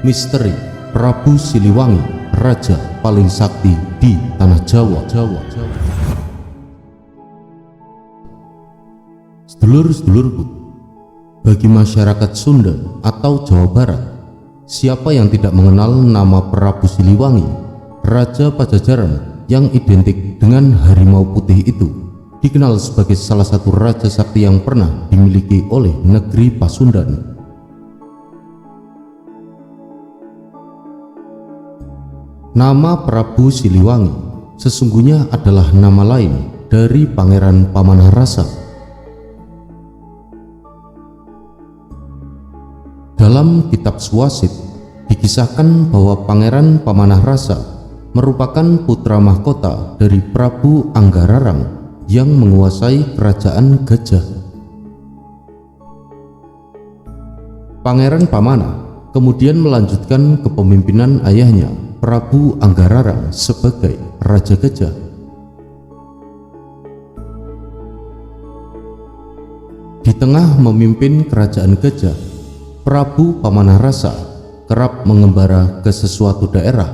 Misteri Prabu Siliwangi, raja paling sakti di tanah Jawa. Sedulur-sedulurku, bagi masyarakat Sunda atau Jawa Barat, siapa yang tidak mengenal nama Prabu Siliwangi, raja Pajajaran yang identik dengan harimau putih itu, dikenal sebagai salah satu raja sakti yang pernah dimiliki oleh negeri Pasundan. Nama Prabu Siliwangi sesungguhnya adalah nama lain dari Pangeran Pamanarasa. Dalam kitab Swasit dikisahkan bahwa Pangeran Pamanarasa merupakan putra mahkota dari Prabu Anggararang yang menguasai kerajaan Gajah. Pangeran Pamana kemudian melanjutkan kepemimpinan ayahnya Prabu Anggararang sebagai Raja Gajah. Di tengah memimpin kerajaan Gajah, Prabu Pamanarasa kerap mengembara ke sesuatu daerah.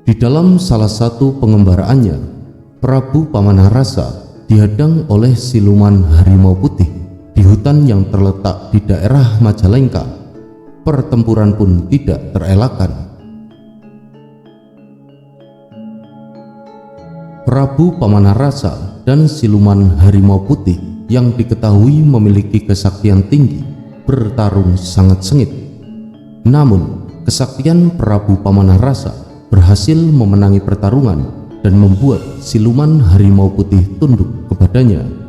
Di dalam salah satu pengembaraannya, Prabu Pamanarasa dihadang oleh siluman harimau putih di hutan yang terletak di daerah Majalengka. Pertempuran pun tidak terelakkan. Prabu Pamanarasa dan siluman harimau putih yang diketahui memiliki kesaktian tinggi bertarung sangat sengit. Namun, kesaktian Prabu Pamanarasa berhasil memenangi pertarungan dan membuat siluman harimau putih tunduk kepadanya.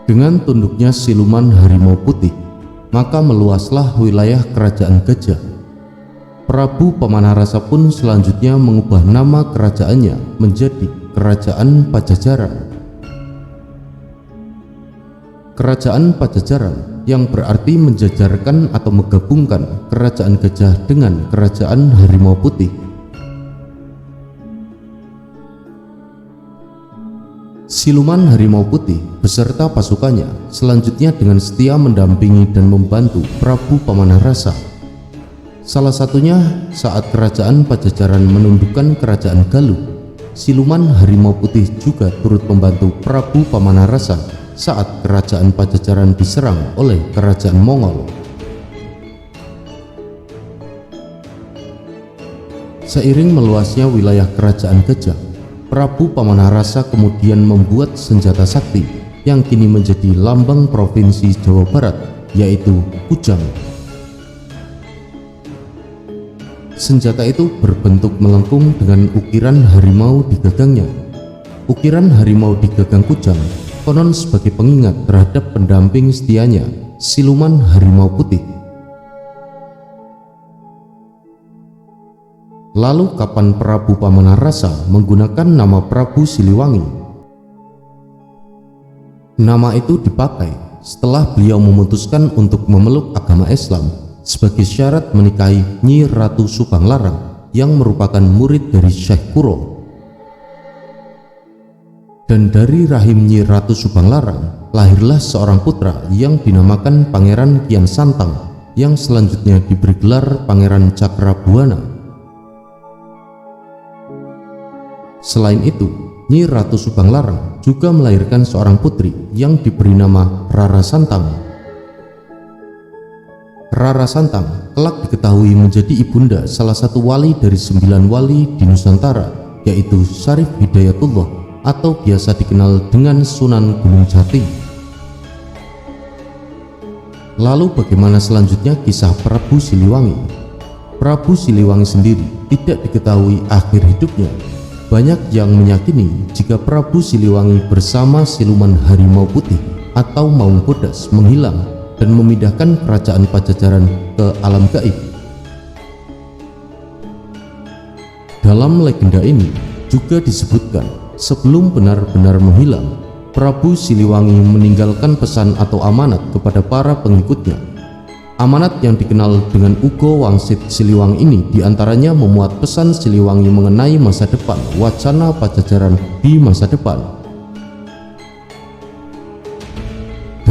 Dengan tunduknya siluman harimau putih, maka meluaslah wilayah kerajaan Gajah. Prabu Pamanarasa pun selanjutnya mengubah nama kerajaannya menjadi Kerajaan Pajajaran. Kerajaan Pajajaran yang berarti menjajarkan atau menggabungkan kerajaan Gajah dengan kerajaan harimau putih. Siluman harimau putih beserta pasukannya selanjutnya dengan setia mendampingi dan membantu Prabu Pamanarasa. Salah satunya saat kerajaan Pajajaran menundukkan kerajaan Galuh, siluman harimau putih juga turut membantu Prabu Pamanarasa saat kerajaan Pajajaran diserang oleh kerajaan Mongol. Seiring meluasnya wilayah kerajaan Gajah, Prabu Pamanarasa kemudian membuat senjata sakti yang kini menjadi lambang provinsi Jawa Barat, yaitu kujang. Senjata itu berbentuk melengkung dengan ukiran harimau di gagangnya. Ukiran harimau di gagang kujang konon sebagai pengingat terhadap pendamping setianya, siluman harimau putih. Lalu kapan Prabu Pamanarasa menggunakan nama Prabu Siliwangi? Nama itu dipakai setelah beliau memutuskan untuk memeluk agama Islam sebagai syarat menikahi Nyi Ratu Subanglarang yang merupakan murid dari Syekh Kuro. Dan dari rahim Nyi Ratu Subanglarang lahirlah seorang putra yang dinamakan Pangeran Kian Santang yang selanjutnya diberi gelar Pangeran Cakrabuana. Selain itu, Nyi Ratu Subanglarang juga melahirkan seorang putri yang diberi nama Rara Santang. Rara Santang kelak diketahui menjadi ibunda salah satu wali dari 9 wali di Nusantara, yaitu Syarif Hidayatullah atau biasa dikenal dengan Sunan Gunung Jati. Lalu bagaimana selanjutnya kisah Prabu Siliwangi? Prabu Siliwangi sendiri tidak diketahui akhir hidupnya. Banyak yang meyakini jika Prabu Siliwangi bersama siluman harimau putih atau Maung Bodas menghilang dan memindahkan kerajaan Pajajaran ke alam gaib. Dalam legenda ini juga disebutkan sebelum benar-benar menghilang, Prabu Siliwangi meninggalkan pesan atau amanat kepada para pengikutnya. Amanat yang dikenal dengan Ugo Wangsit Siliwangi ini diantaranya memuat pesan Siliwangi mengenai masa depan, wacana Pajajaran di masa depan.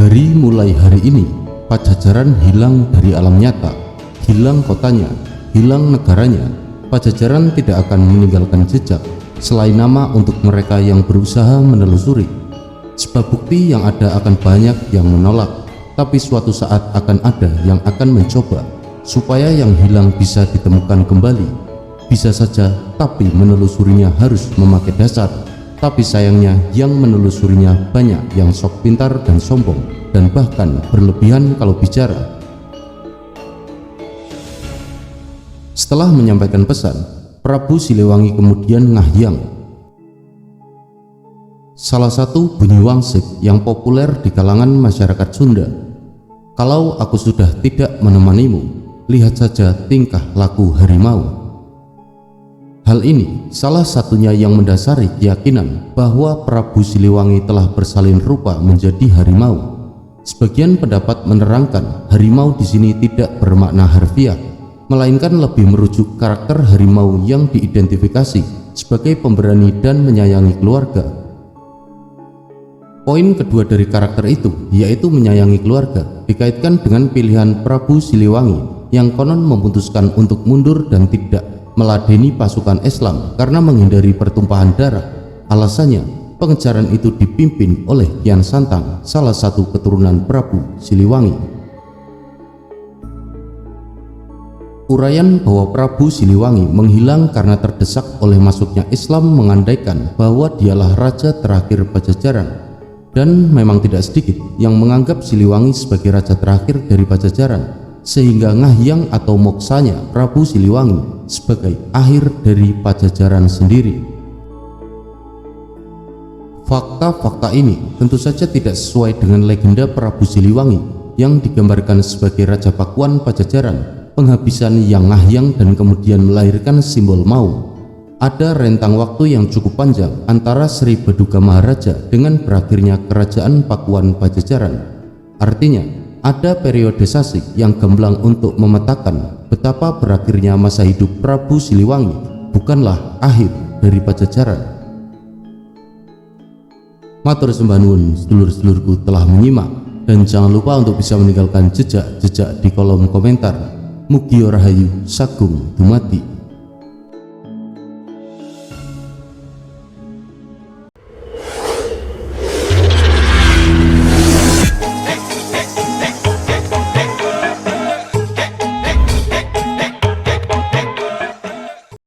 Dari mulai hari ini, Pajajaran hilang dari alam nyata, hilang kotanya, hilang negaranya. Pajajaran tidak akan meninggalkan jejak selain nama untuk mereka yang berusaha menelusuri. Sebab bukti yang ada akan banyak yang menolak, tapi suatu saat akan ada yang akan mencoba supaya yang hilang bisa ditemukan kembali. Bisa saja, tapi menelusurinya harus memakai dasar. Tapi sayangnya yang menelusurinya banyak yang sok pintar dan sombong, dan bahkan berlebihan kalau bicara. Setelah menyampaikan pesan, Prabu Siliwangi kemudian ngahyang. Salah satu bunyi wangsik yang populer di kalangan masyarakat Sunda. Kalau aku sudah tidak menemanimu, lihat saja tingkah laku harimau. Hal ini salah satunya yang mendasari keyakinan bahwa Prabu Siliwangi telah bersalin rupa menjadi harimau. Sebagian pendapat menerangkan harimau di sini tidak bermakna harfiah, melainkan lebih merujuk karakter harimau yang diidentifikasi sebagai pemberani dan menyayangi keluarga. Poin kedua dari karakter itu, yaitu menyayangi keluarga, dikaitkan dengan pilihan Prabu Siliwangi yang konon memutuskan untuk mundur dan tidak meladeni pasukan Islam karena menghindari pertumpahan darah. Alasannya, pengejaran itu dipimpin oleh Kian Santang, salah satu keturunan Prabu Siliwangi. Uraian bahwa Prabu Siliwangi menghilang karena terdesak oleh masuknya Islam mengandaikan bahwa dialah raja terakhir Pajajaran, dan memang tidak sedikit yang menganggap Siliwangi sebagai raja terakhir dari Pajajaran, sehingga ngahyang atau moksanya Prabu Siliwangi sebagai akhir dari Pajajaran sendiri. Fakta-fakta ini tentu saja tidak sesuai dengan legenda Prabu Siliwangi yang digambarkan sebagai Raja Pakuan Pajajaran, penghabisan yang ngahyang dan kemudian melahirkan simbol mau. Ada rentang waktu yang cukup panjang antara Sri Baduga Maharaja dengan berakhirnya kerajaan Pakuan Pajajaran. Artinya, ada periode sasik yang gamblang untuk memetakan betapa berakhirnya masa hidup Prabu Siliwangi bukanlah akhir dari Pajajaran. Matur sembah nuwun sedulur-sedulurku telah menyimak, dan jangan lupa untuk bisa meninggalkan jejak-jejak di kolom komentar. Mugi rahayu sagung dumadi.